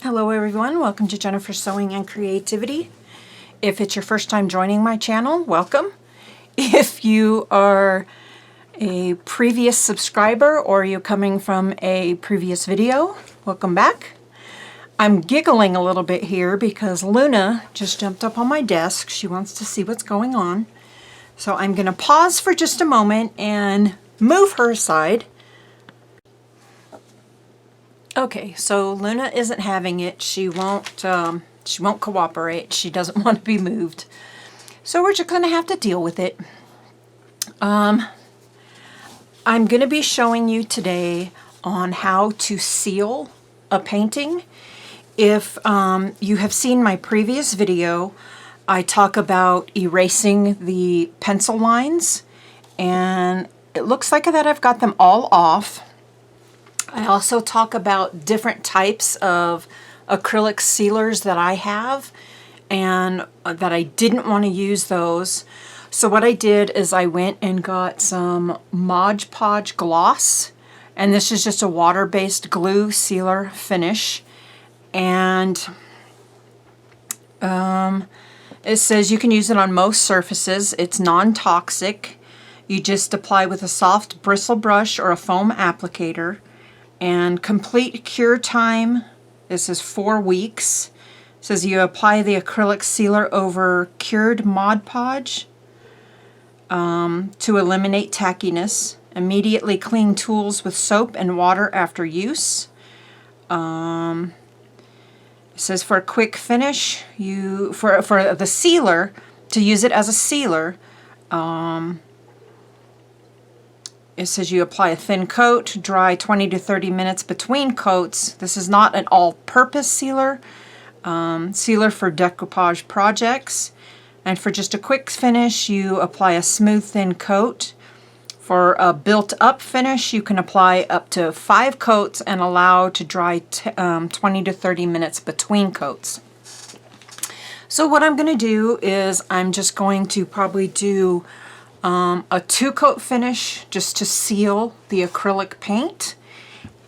Hello everyone, welcome to Jennifer's Sewing and Creativity. If it's your first time joining my channel, welcome. If you are a previous subscriber or you're coming from a previous video, welcome back. I'm giggling a little bit here because Luna just jumped up on my desk. She wants to see what's going on. So I'm going to pause for just a moment and move her aside. Okay, so Luna isn't having it. She won't cooperate. She doesn't want to be moved. So we're just going to have to deal with it. I'm going to be showing you today on how to seal a painting. If you have seen my previous video, I talk about erasing the pencil lines, and it looks like that I've got them all off. I also talk about different types of acrylic sealers that I have and that I didn't want to use those. So what I did is I went and got some Mod Podge gloss, and this is just a water-based glue sealer finish. And it says you can use it on most surfaces. It's non-toxic. You just apply with a soft bristle brush or a foam applicator. And complete cure time, this is 4 weeks. It says you apply the acrylic sealer over cured Mod Podge to eliminate tackiness. Immediately clean tools with soap and water after use. It says for a quick finish, for the sealer, to use it as a sealer, it says you apply a thin coat, dry 20 to 30 minutes between coats. This is not an all-purpose sealer. Sealer for decoupage projects. And for just a quick finish, you apply a smooth, thin coat. For a built-up finish, you can apply up to 5 coats and allow to dry 20 to 30 minutes between coats. So what I'm going to do is I'm just going to probably do a 2-coat finish just to seal the acrylic paint.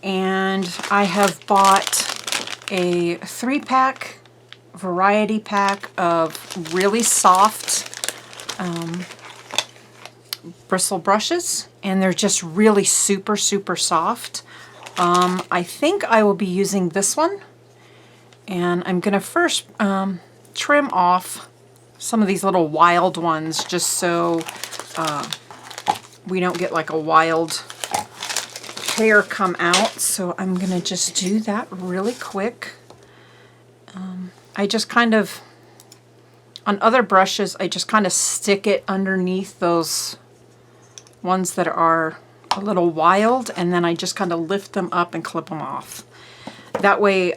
And I have bought a 3-pack variety pack of really soft bristle brushes, and they're just really super soft. I think I will be using this one, and I'm gonna first trim off some of these little wild ones just so we don't get like a wild hair come out. So I'm gonna just do that really quick. I just kind of, on other brushes, I just kind of stick it underneath those ones that are a little wild, and then I just kind of lift them up and clip them off. That way,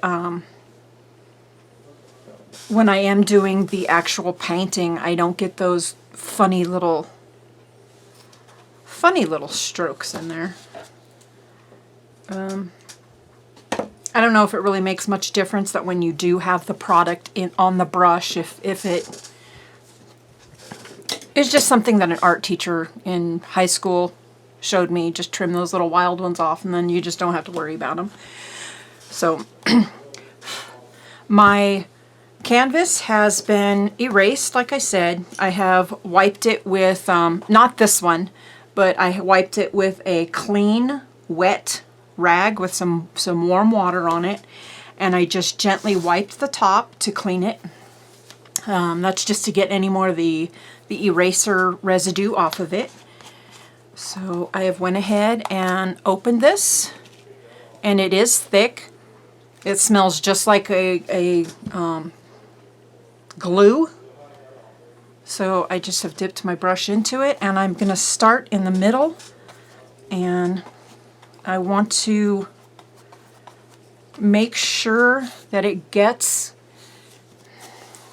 when I am doing the actual painting, I don't get those funny little strokes in there. I don't know if it really makes much difference that when you do have the product on the brush, if it is just something that an art teacher in high school showed me. Just trim those little wild ones off, and then you just don't have to worry about them. So my canvas has been erased, like I said. I have wiped it with, not this one, but I wiped it with a clean, wet rag with some warm water on it, and I just gently wiped the top to clean it. That's just to get any more of the eraser residue off of it. So I have went ahead and opened this, and it is thick. It smells just like a glue. So I just have dipped my brush into it, and I'm going to start in the middle, and I want to make sure that it gets,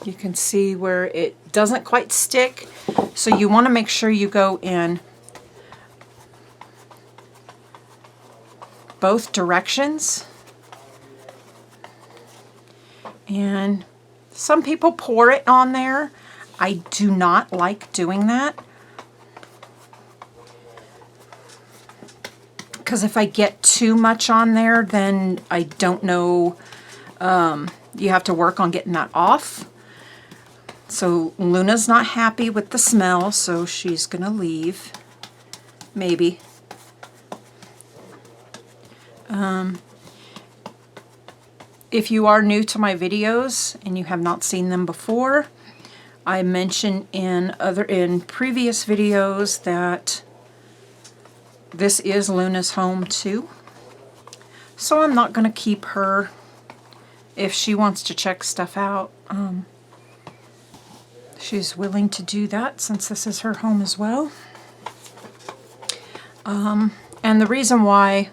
you can see where it doesn't quite stick. So you want to make sure you go in both directions. And some people pour it on there. I do not like doing that, because if I get too much on there, then I don't know You have to work on getting that off. So Luna's not happy with the smell, so she's gonna leave. Maybe. If you are new to my videos and you have not seen them before, I mentioned in previous videos that this is Luna's home too. So I'm not going to keep her if she wants to check stuff out. She's willing to do that since this is her home as well. And the reason why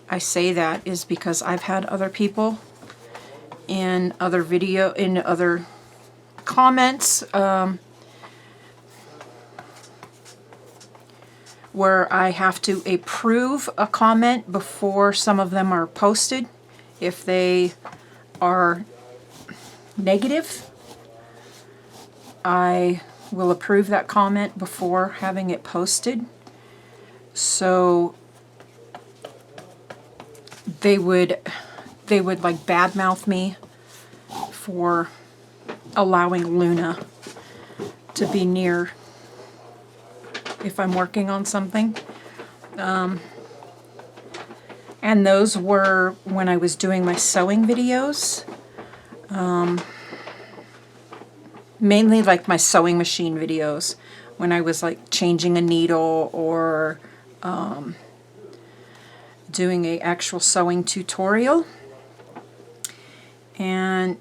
I say that is because I've had other people in other comments where I have to approve a comment before some of them are posted. If they are negative, I will approve that comment before having it posted. So they would like badmouth me for allowing Luna to be near if I'm working on something. And those were when I was doing my sewing videos. Mainly like my sewing machine videos, when I was like changing a needle or doing a actual sewing tutorial. And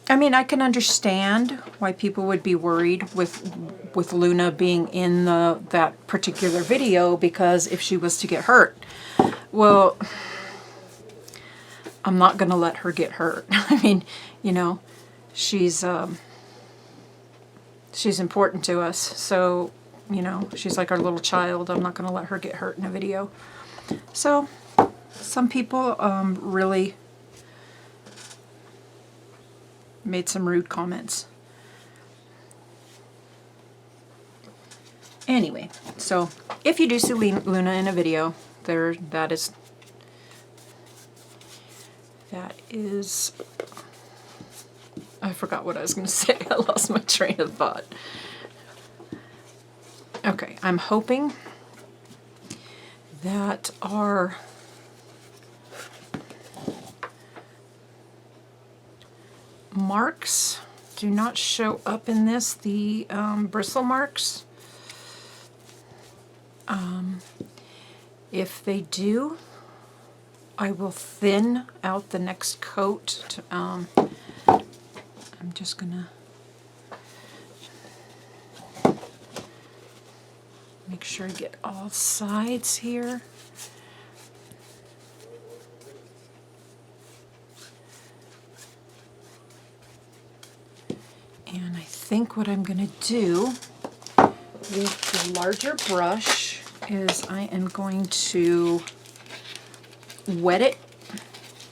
I mean, I can understand why people would be worried with Luna being in that particular video, because if she was to get hurt, well, I'm not going to let her get hurt. I mean, you know, she's important to us, so, you know, she's like our little child. I'm not going to let her get hurt in a video. So, some people really made some rude comments. Anyway, so if you do see Luna in a video, that is I forgot what I was going to say. I lost my train of thought. Okay, I'm hoping that our marks do not show up in this, the bristle marks. If they do, I will thin out the next coat. I'm just gonna make sure I get all sides here. And I think what I'm gonna do with the larger brush is I am going to wet it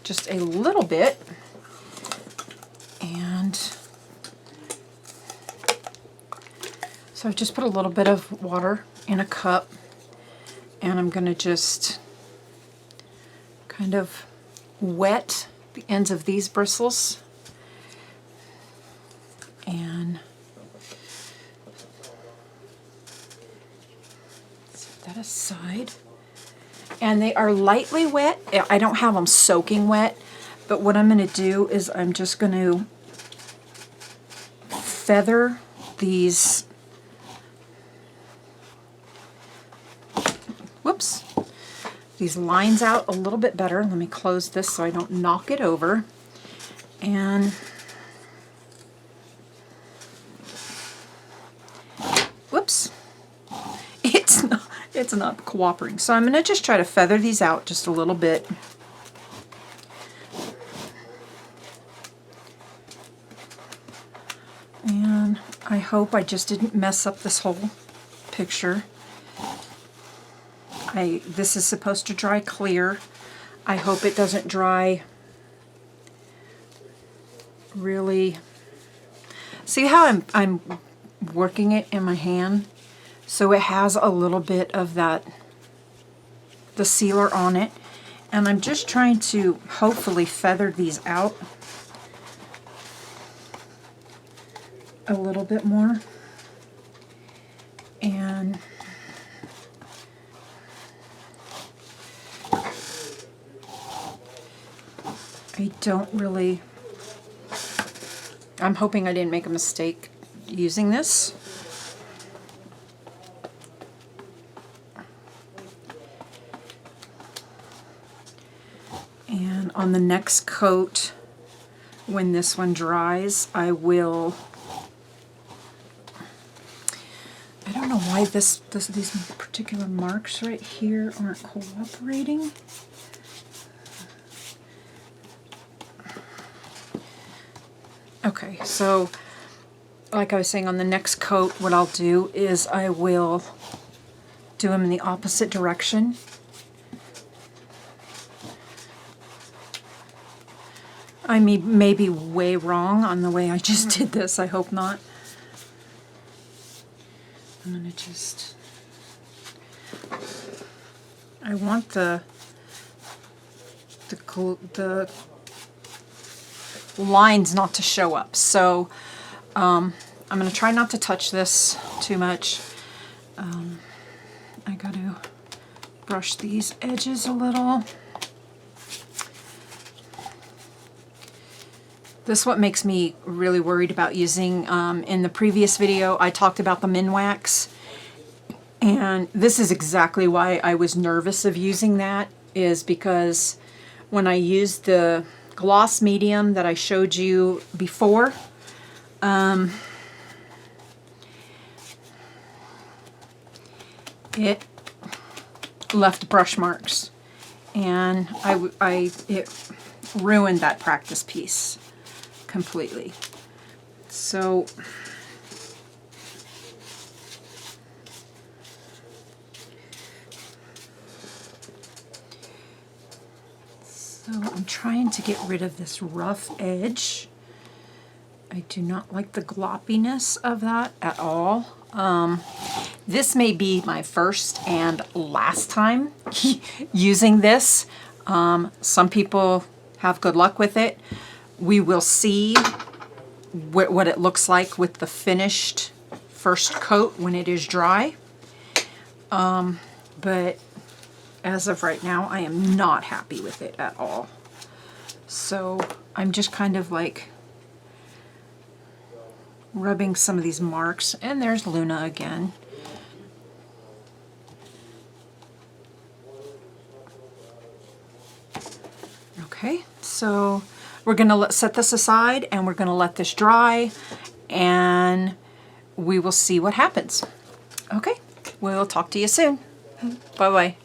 just a little bit, and so I've just put a little bit of water in a cup, and I'm going to just kind of wet the ends of these bristles and set that aside. And they are lightly wet. I don't have them soaking wet, but what I'm going to do is I'm just going to feather these, these lines out a little bit better. Let me close this so I don't knock it over. And whoops. It's not cooperating. So I'm going to just try to feather these out just a little bit. And I hope I just didn't mess up this whole picture. This is supposed to dry clear. I hope it doesn't dry really. See how I'm working it in my hand? So it has a little bit of that, the sealer on it, And I'm just trying to hopefully feather these out a little bit more. And I don't really, I'm hoping I didn't make a mistake using this. And on the next coat, when this one dries, I will, I don't know why these particular marks right here aren't cooperating. Okay, so like I was saying, on the next coat, what I'll do is I will do them in the opposite direction. I may be way wrong on the way I just did this. I hope not. I'm gonna just, I want the lines not to show up. So I'm gonna try not to touch this too much. I gotta brush these edges a little. This is what makes me really worried about using, in the previous video, I talked about the Minwax. And this is exactly why I was nervous of using that, is because when I used the gloss medium that I showed you before, it left brush marks. And it ruined that practice piece completely. So I'm trying to get rid of this rough edge. I do not like the gloppiness of that at all. This may be my first and last time using this. Some people have good luck with it. We will see what it looks like with the finished first coat when it is dry. But as of right now, I am not happy with it at all. So I'm just kind of like rubbing some of these marks. And there's Luna again. Okay, so we're going to set this aside and we're going to let this dry and we will see what happens. Okay, we'll talk to you soon. Bye-bye.